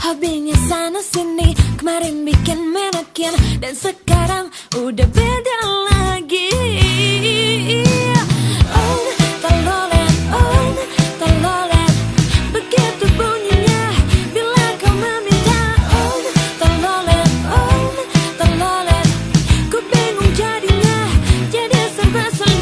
Hobinya sana sini, kemarin bikin manekin, dan sekarang udah beda lagi. Oh, telolet, begitu bunyinya bila kau meminta. Oh, telolet, ku bingung jadinya, jadi serba salah.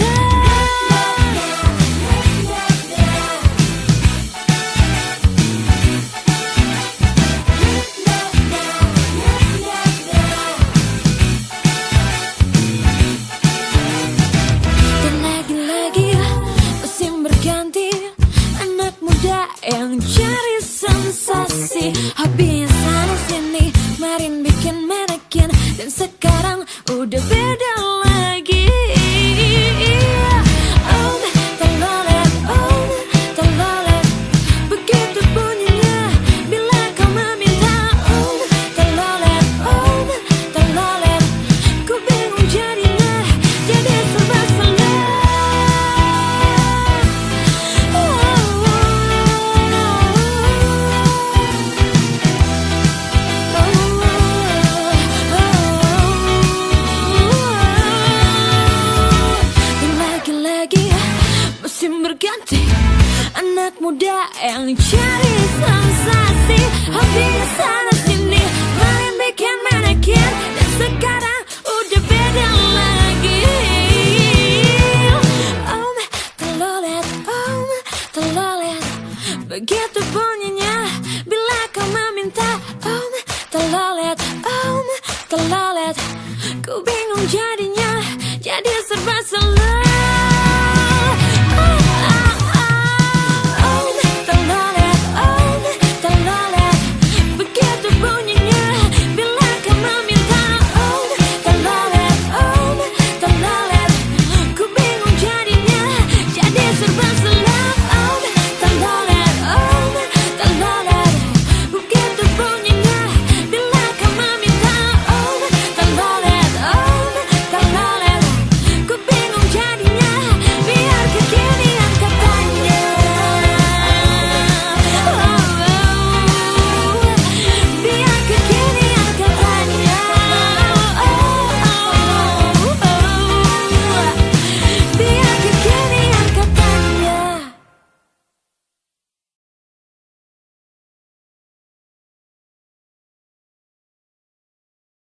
Yang cari sensasi, hobi sana sini, kemarin bikin manekin, dan sekarang udah beda lagi. Oh, telolet, begitu bunyinya bila kau meminta. Oh, telolet, ku bingung jadinya, jadi serba salah. Berganti, anak muda yang cari sensasi, hobi sana sini, main bikin manekin, dan sekarang udah beda lagi. Telolet, begitu bunyinya bila kau meminta. Telolet, ku bingung jadi